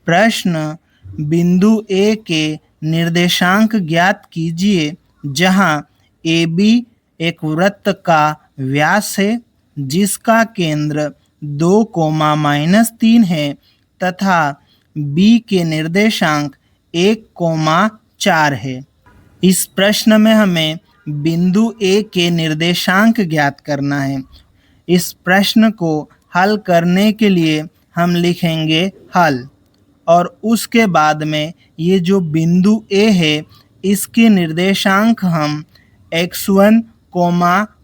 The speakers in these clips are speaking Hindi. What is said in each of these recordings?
प्रश्न बिंदु ए के निर्देशांक ज्ञात कीजिए जहां ए बी एक वृत्त का व्यास है जिसका केंद्र 2, -3 है तथा बी के निर्देशांक 1, 4 है। इस प्रश्न में हमें बिंदु ए के निर्देशांक ज्ञात करना है। इस प्रश्न को हल करने के लिए हम लिखेंगे हल और उसके बाद में ये जो बिंदु ए है इसके निर्देशांक हम x1,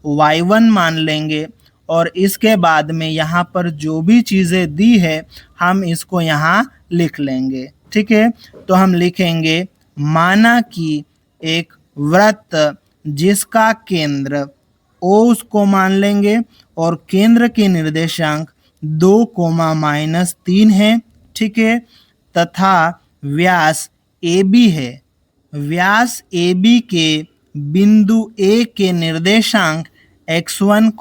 y1 मान लेंगे और इसके बाद में यहाँ पर जो भी चीज़ें दी है हम इसको यहाँ लिख लेंगे। ठीक है, तो हम लिखेंगे माना कि एक वृत्त जिसका केंद्र O उसको मान लेंगे और केंद्र के निर्देशांक 2, -3 है। ठीक है, तथा व्यास AB है। व्यास AB के बिंदु A के निर्देशांक x1,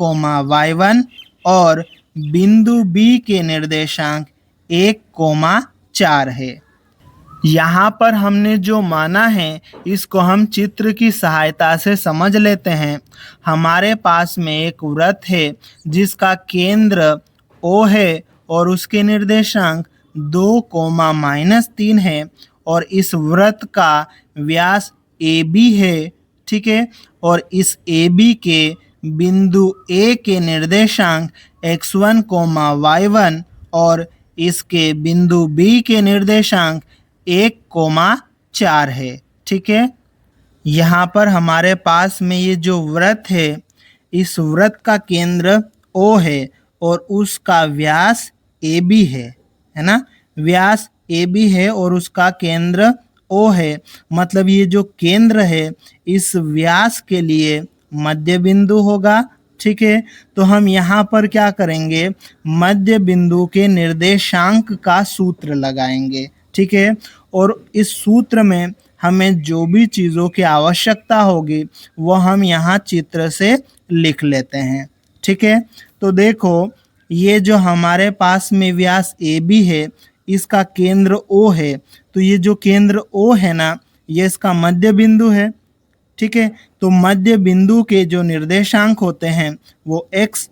y1 और बिंदु B के निर्देशांक 1, 4 है। यहाँ पर हमने जो माना है इसको हम चित्र की सहायता से समझ लेते हैं। हमारे पास में एक वृत्त है जिसका केंद्र O है और उसके निर्देशांक 2, -3 है और इस वृत्त का व्यास AB है। ठीक है, और इस AB के बिंदु A के निर्देशांक x1, y1 और इसके बिंदु B के निर्देशांक 1, 4 है। ठीक है, यहाँ पर हमारे पास में ये जो वृत्त है इस वृत्त का केंद्र O है और उसका व्यास AB है ना। व्यास AB है और उसका केंद्र O है, मतलब ये जो केंद्र है इस व्यास के लिए मध्य बिंदु होगा। ठीक है, तो हम यहाँ पर क्या करेंगे, मध्य बिंदु के निर्देशांक का सूत्र लगाएंगे। ठीक है, और इस सूत्र में हमें जो भी चीज़ों की आवश्यकता होगी वो हम यहाँ चित्र से लिख लेते हैं। ठीक है, तो देखो ये जो हमारे पास में व्यास AB है इसका केंद्र O है, तो ये जो केंद्र O है ना ये इसका मध्य बिंदु है। ठीक है, तो मध्य बिंदु के जो निर्देशांक होते हैं वो x,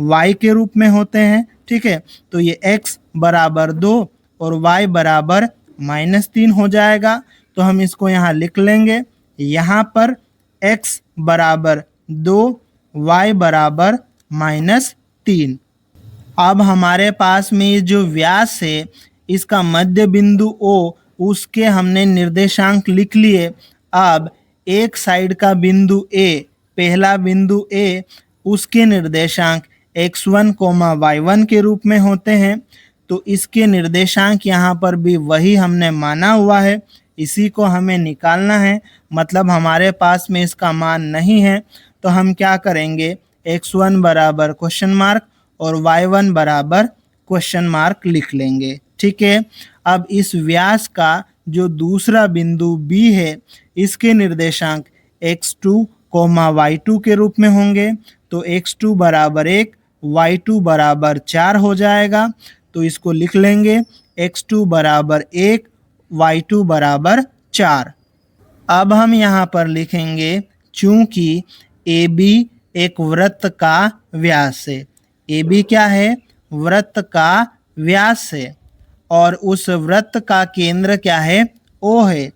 y के रूप में होते हैं। ठीक है, तो ये x बराबर 2 और y बराबर -3 हो जाएगा, तो हम इसको यहाँ लिख लेंगे। यहाँ पर x बराबर 2, y बराबर -3। अब हमारे पास में ये जो व्यास है इसका मध्य बिंदु O उसके हमने निर्देशांक लिख लिए। अब एक साइड का बिंदु A, पहला बिंदु A उसके निर्देशांक x1, y1 के रूप में होते हैं, तो इसके निर्देशांक यहाँ पर भी वही हमने माना हुआ है, इसी को हमें निकालना है। मतलब हमारे पास में इसका मान नहीं है तो हम क्या करेंगे, x1 बराबर क्वेश्चन मार्क और y1 बराबर क्वेश्चन मार्क लिख लेंगे। ठीक है, अब इस व्यास का जो दूसरा बिंदु B है इसके निर्देशांक x2, y2 के रूप में होंगे, तो x2 बराबर 1, y2 बराबर 4 हो जाएगा, तो इसको लिख लेंगे x2 बराबर 1, y2 बराबर 4। अब हम यहाँ पर लिखेंगे चूंकि AB एक वृत्त का व्यास है, AB क्या है, वृत्त का व्यास है और उस वृत्त का केंद्र क्या है, O है,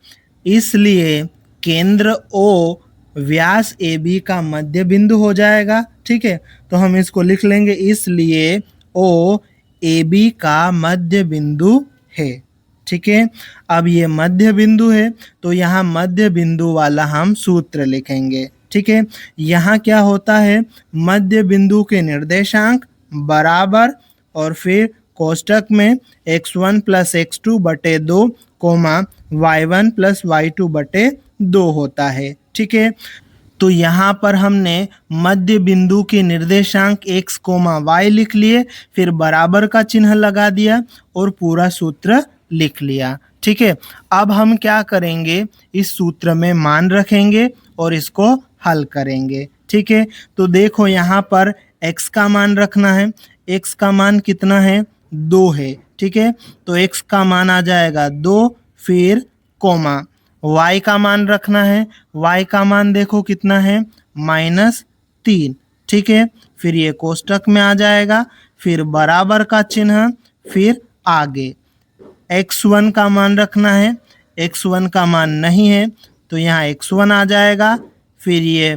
इसलिए केंद्र O व्यास AB का मध्य बिंदु हो जाएगा। ठीक है, तो हम इसको लिख लेंगे, इसलिए O AB का मध्य बिंदु है। ठीक है, अब ये मध्य बिंदु है तो यहाँ मध्य बिंदु वाला हम सूत्र लिखेंगे। ठीक है, यहाँ क्या होता है, मध्य बिंदु के निर्देशांक बराबर और फिर कोष्टक में x1 + x2 बटे 2, y1 + y2 बटे 2 होता है। ठीक है, तो यहाँ पर हमने मध्य बिंदु के निर्देशांक x, y लिख लिए, फिर बराबर का चिन्ह लगा दिया और पूरा सूत्र लिख लिया। ठीक है, अब हम क्या करेंगे, इस सूत्र में मान रखेंगे और इसको हल करेंगे। ठीक है, तो देखो यहाँ पर x का मान रखना है, x का मान कितना है, 2 है, ठीक है। तो x का मान आ जाएगा 2, फिर कोमा, y का मान रखना है, y का मान देखो कितना है -3, ठीक है। फिर ये कोष्टक में आ जाएगा, फिर बराबर का चिन्ह, फिर आगे x1 का मान रखना है, x1 का मान नहीं है तो यहाँ x1 आ जाएगा, फिर ये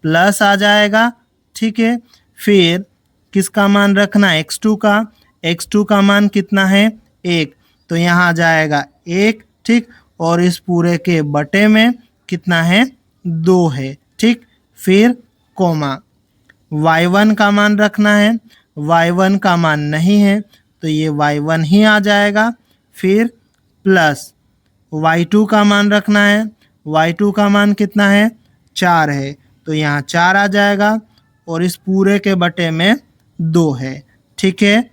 प्लस आ जाएगा, ठीक है। फिर किसका मान रखना है, x2 का, x2 का मान कितना है 1, तो यहाँ आ जाएगा 1, ठीक। और इस पूरे के बटे में कितना है 2 है, ठीक। फिर कोमा, y1 का मान रखना है, y1 का मान नहीं है तो ये y1 ही आ जाएगा, फिर प्लस y2 का मान रखना है, y2 का मान कितना है 4 है तो यहाँ 4 आ जाएगा, और इस पूरे के बटे में 2 है, ठीक है।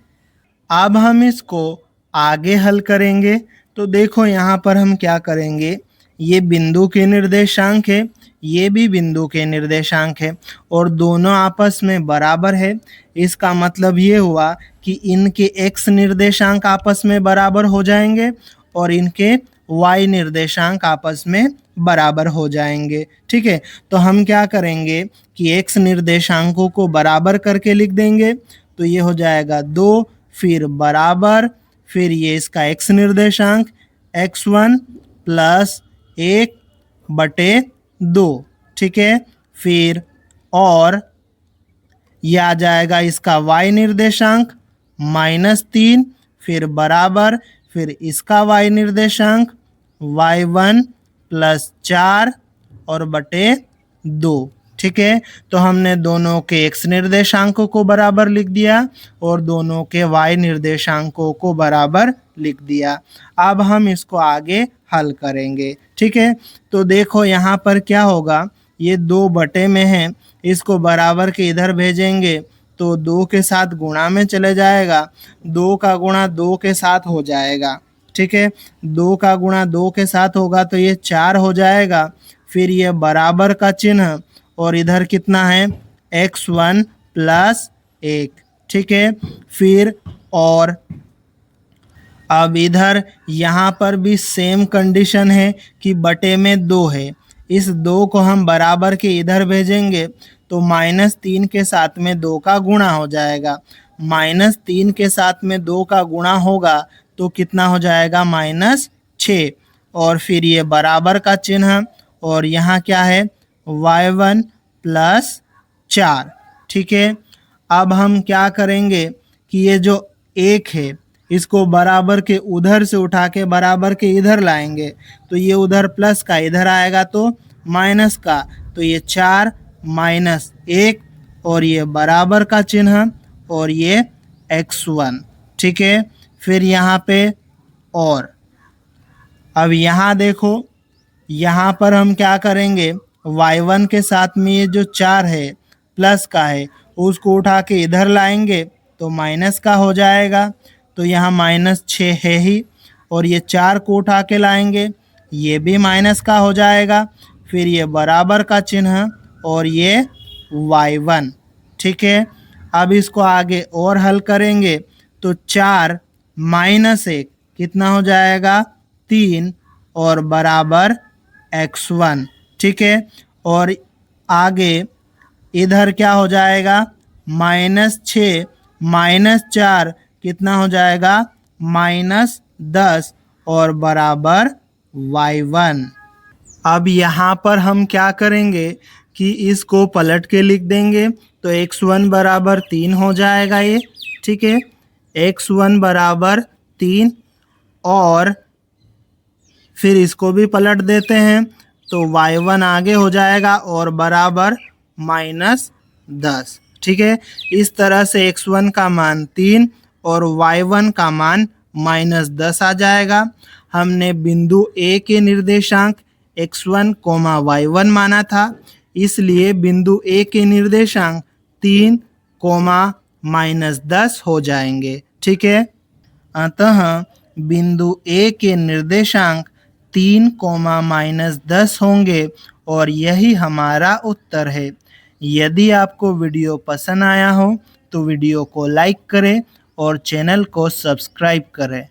अब हम इसको आगे हल करेंगे, तो देखो यहाँ पर हम क्या करेंगे, ये बिंदु के निर्देशांक है, ये भी बिंदु के निर्देशांक है और दोनों आपस में बराबर है। इसका मतलब ये हुआ कि इनके x निर्देशांक आपस में बराबर हो जाएंगे और इनके y निर्देशांक आपस में बराबर हो जाएंगे, ठीक है। तो हम क्या करेंगे कि x निर्देशांकों को बराबर करके लिख देंगे, तो ये हो जाएगा 2, फिर बराबर, फिर ये इसका x निर्देशांक x1 प्लस 1/2, ठीक है। फिर और यह आ जाएगा इसका y निर्देशांक -3, फिर बराबर, फिर इसका y निर्देशांक y1 प्लस 4 और बटे 2, ठीक है। तो हमने दोनों के x निर्देशांकों को बराबर लिख दिया और दोनों के y निर्देशांकों को बराबर लिख दिया। अब हम इसको आगे हल करेंगे, ठीक है। तो देखो यहाँ पर क्या होगा, ये 2 बटे में है, इसको बराबर के इधर भेजेंगे तो 2 के साथ गुणा में चले जाएगा, 2 का गुणा 2 के साथ हो जाएगा, ठीक है। 2 का गुणा 2 के साथ होगा तो ये 4 हो जाएगा, फिर ये बराबर का चिन्ह और इधर कितना है x1 प्लस 1, ठीक है। फिर और अब इधर यहाँ पर भी सेम कंडीशन है कि बटे में 2 है, इस 2 को हम बराबर के इधर भेजेंगे तो -3 के साथ में 2 का गुणा हो जाएगा, -3 के साथ में 2 का गुणा होगा तो कितना हो जाएगा -6, और फिर ये बराबर का चिन्ह और यहाँ क्या है y1 प्लस 4, ठीक है। अब हम क्या करेंगे कि ये जो 1 है इसको बराबर के उधर से उठा के बराबर के इधर लाएंगे, तो ये उधर प्लस का इधर आएगा तो माइनस का, तो ये 4 माइनस 1 और ये बराबर का चिन्ह और ये x1, ठीक है। फिर यहाँ पे और अब यहाँ देखो, यहाँ पर हम क्या करेंगे, y1 के साथ में ये जो 4 है प्लस का है उसको उठा के इधर लाएंगे तो माइनस का हो जाएगा, तो यहाँ -6 है ही, और ये 4 को उठा के लाएंगे ये भी माइनस का हो जाएगा, फिर ये बराबर का चिन्ह और ये y1, ठीक है। अब इसको आगे और हल करेंगे तो 4 माइनस 1 कितना हो जाएगा 3 और बराबर x1, ठीक है। और आगे इधर क्या हो जाएगा -6 -4 कितना हो जाएगा -10 और बराबर y1। अब यहाँ पर हम क्या करेंगे कि इसको पलट के लिख देंगे, तो x1 बराबर 3 हो जाएगा ये, ठीक है। x1 बराबर 3 और फिर इसको भी पलट देते हैं तो y1 आगे हो जाएगा और बराबर -10, ठीक है। इस तरह से x1 का मान 3 और y1 का मान -10 आ जाएगा। हमने बिंदु A के निर्देशांक x1, y1 माना था, इसलिए बिंदु A के निर्देशांक 3, -10 हो जाएंगे, ठीक है। अतः बिंदु A के निर्देशांक 3, -10 होंगे और यही हमारा उत्तर है। यदि आपको वीडियो पसंद आया हो तो वीडियो को लाइक करें और चैनल को सब्सक्राइब करें।